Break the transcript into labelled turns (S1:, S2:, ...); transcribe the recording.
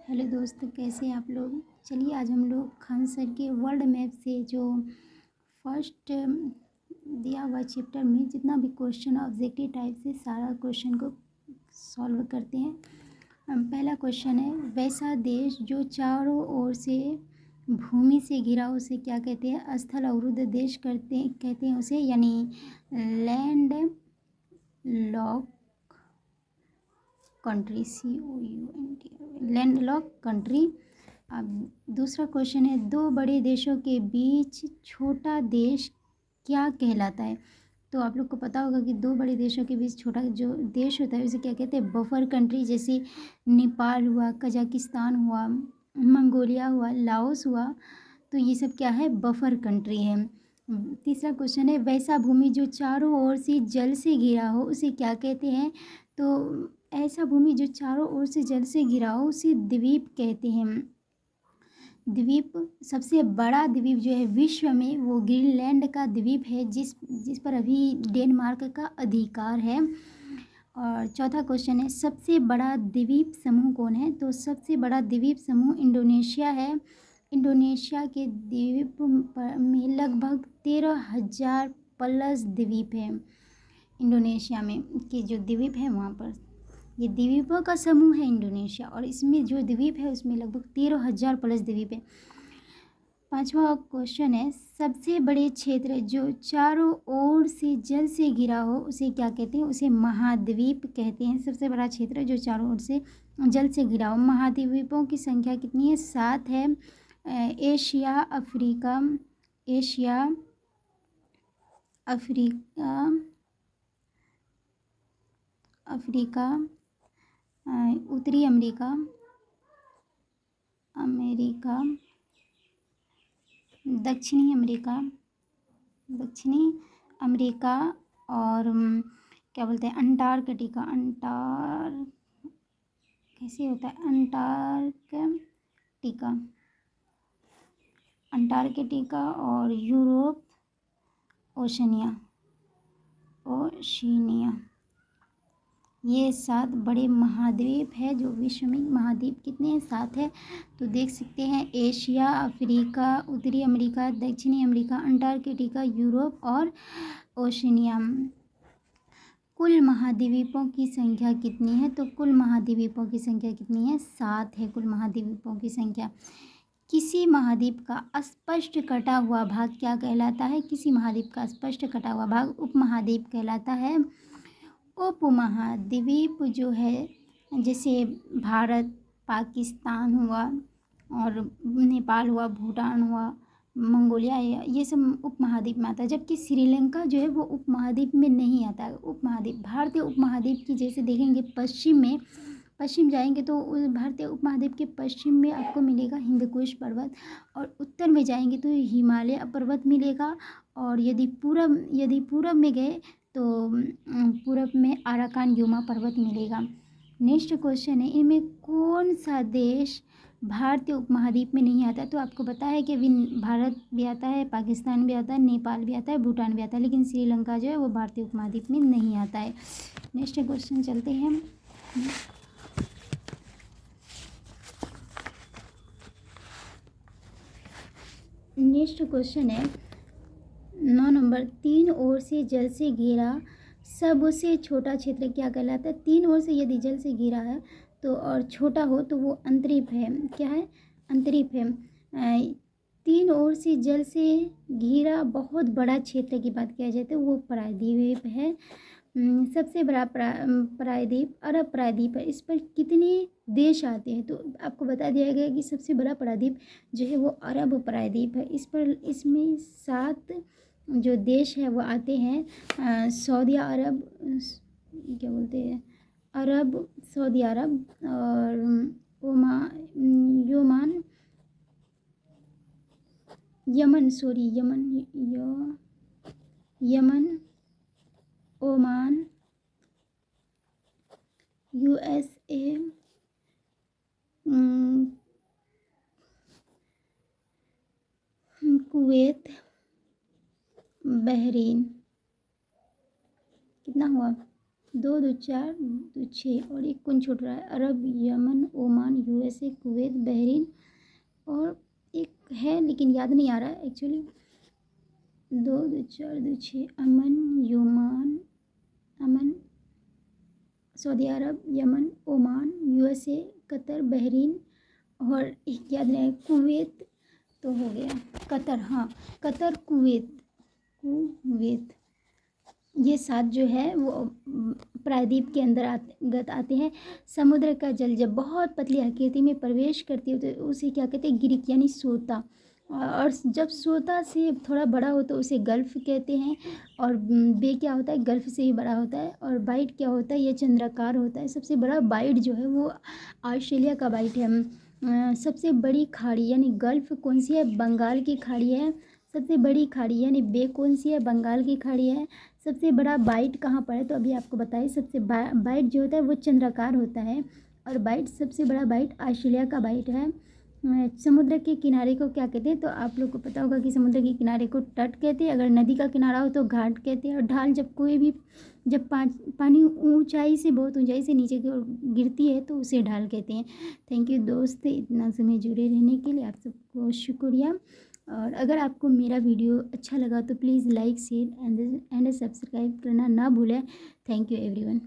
S1: Hello दोस्तों, कैसे हैं आप लोग। चलिए आज हम लोग खान सर के वर्ल्ड मैप से जो फर्स्ट दिया हुआ चैप्टर में जितना भी क्वेश्चन ऑब्जेक्टिव टाइप से सारा क्वेश्चन को सॉल्व करते हैं। पहला क्वेश्चन है, वैसा देश जो चारों ओर से भूमि से घिरा उसे क्या कहते हैं। स्थल अवरुद्ध देश कहते हैं उसे, यानी land lock country, COUNT, landlock country. अब दूसरा क्वेश्चन है, दो बड़े देशों के बीच छोटा देश क्या कहलाता है। तो आप लोग को पता होगा कि दो बड़े देशों के बीच छोटा जो देश होता है उसे क्या कहते हैं, बफर कंट्री। जैसे नेपाल हुआ, कजाकिस्तान हुआ, मंगोलिया हुआ, लाओस हुआ, तो ये सब क्या है, बफर कंट्री है। तीसरा क्वेश्चन है, वैसा भूमि जो चारों ओर से जल से घिरा हो उसे क्या कहते हैं। तो ऐसा भूमि जो चारों ओर से जल से घिरा हो उसे द्वीप कहते हैं। द्वीप, सबसे बड़ा द्वीप जो है विश्व में वो ग्रीनलैंड का द्वीप है, जिस पर अभी डेनमार्क का अधिकार है। और चौथा क्वेश्चन है, सबसे बड़ा द्वीप समूह कौन है। तो सबसे बड़ा द्वीप समूह इंडोनेशिया है। इंडोनेशिया के द्वीप में लगभग 13,000 प्लस द्वीप है। इंडोनेशिया में के जो द्वीप है वहाँ पर, ये द्वीपों का समूह है इंडोनेशिया, और इसमें जो द्वीप है उसमें लगभग 13,000 प्लस द्वीप है। पांचवा क्वेश्चन है, सबसे बड़े क्षेत्र जो चारों ओर से जल से घिरा हो उसे क्या कहते हैं। उसे महाद्वीप कहते हैं। सबसे बड़ा क्षेत्र जो चारों ओर से जल से घिरा हो। महाद्वीपों की संख्या कितनी है, 7 है। एशिया, अफ्रीका, अफ्रीका, उत्तरी अमेरिका, दक्षिणी अमेरिका और क्या बोलते हैं, कैसे होता है, अंटार्कटिका और यूरोप, ओशनिया। ये 7 बड़े महाद्वीप है जो विश्व में। महाद्वीप कितने हैं, 7 है। तो देख सकते हैं, एशिया, अफ्रीका, उत्तरी अमेरिका, दक्षिणी अमेरिका, अंटार्कटिका, यूरोप और ओशनिया। कुल महाद्वीपों की संख्या कितनी है। तो कुल महाद्वीपों की संख्या कितनी है, 7 है कुल महाद्वीपों की संख्या। किसी महाद्वीप का स्पष्ट कटा हुआ भाग क्या कहलाता है। किसी महाद्वीप का स्पष्ट कटा हुआ भाग उपमहाद्वीप कहलाता है। उपमहाद्वीप जो है, जैसे भारत, पाकिस्तान हुआ और नेपाल हुआ, भूटान हुआ, मंगोलिया, ये सब उपमहाद्वीप में आता है। जबकि श्रीलंका जो है वो उपमहाद्वीप में नहीं आता है। उपमहाद्वीप, भारतीय उपमहाद्वीप की जैसे देखेंगे पश्चिम जाएंगे तो भारतीय उपमहाद्वीप के पश्चिम में आपको मिलेगा हिंदकुश पर्वत, और उत्तर में जाएंगे तो हिमालय पर्वत मिलेगा। और यदि पूरब में गए तो पूरब में अराकान युमा पर्वत मिलेगा। नेक्स्ट क्वेश्चन है, इनमें कौन सा देश भारतीय उपमहाद्वीप में नहीं आता। तो आपको पता है कि भारत भी आता है, पाकिस्तान भी आता है, नेपाल भी आता है, भूटान भी आता है, लेकिन श्रीलंका जो है वो भारतीय उपमहाद्वीप में नहीं आता है। नेक्स्ट क्वेश्चन चलते हैं। नेक्स्ट क्वेश्चन है 9 नंबर, 3 ओर से जल से घिरा सबसे छोटा क्षेत्र क्या कहलाता है। 3 ओर से यदि जल से घिरा है तो और छोटा हो तो वो अंतरीप है। क्या है, अंतरीप है। 3 ओर से जल से घिरा बहुत बड़ा क्षेत्र की बात किया जाए तो वो प्रायद्वीप है। सबसे बड़ा प्रायद्वीप अरब प्रायद्वीप है। इस पर कितने देश आते हैं। तो आपको बता दिया गया कि सबसे बड़ा प्रायद्वीप जो है वो अरब प्रायद्वीप है। इसमें 7 जो देश है वो आते हैं। सऊदी अरब, क्या बोलते हैं, सऊदी अरब और Oman, Yemen, Oman, USA, Kuwait, Bahrain. कितना हुआ, 2 2 4 2 6 और एक कौन छूट रहा है? Arab, Yemen, Oman, USA, Kuwait, Bahrain और एक है लेकिन याद नहीं आ रहा है actually. 2 2 4 2 6 Oman, Oman, Saudi Arab, Yemen, Oman, USA, Qatar, Bahrain और एक याद रहे कुवैत। तो हो गया कतर, हाँ कतर, कुवैत ये 7 जो है वो प्रायद्वीप के अंतर्गत आते हैं। समुद्र का जल जब बहुत पतली आकृति में प्रवेश करती है तो उसे क्या कहते हैं? ग्रीक यानी सोता। और जब सोता से थोड़ा बड़ा हो तो उसे गल्फ कहते हैं। और बे क्या होता है? गल्फ से ही बड़ा होता है। और बाइट क्या होता है? ये चंद्राकार होता है। सबसे बड़ा बाइट जो है वो ऑस्ट्रेलिया का बाइट है। सबसे बड़ी खाड़ी यानी गल्फ कौन सी है? बंगाल की खाड़ी है। सबसे बड़ी खाड़ी यानी बे कौन सी है? बंगाल की खाड़ी है। सबसे बड़ा बाइट कहाँ पर है? तो अभी आपको बताइए। सबसे बाइट जो होता है वो चंद्राकार होता है। और बाइट सबसे बड़ा बाइट ऑस्ट्रेलिया का बाइट है। समुद्र के किनारे को क्या कहते हैं? तो आप लोग को पता होगा कि समुद्र के किनारे को तट कहते हैं। अगर नदी का किनारा हो तो घाट कहते हैं। और ढाल जब कोई भी जब पानी ऊंचाई से बहुत ऊंचाई से नीचे की ओर गिरती है तो उसे ढाल कहते हैं। थैंक यू दोस्त, इतना समय जुड़े रहने के लिए आप सबको शुक्रिया। और अगर आपको मेरा वीडियो अच्छा लगा तो please like, share and subscribe करना ना भूलें। Thank you everyone.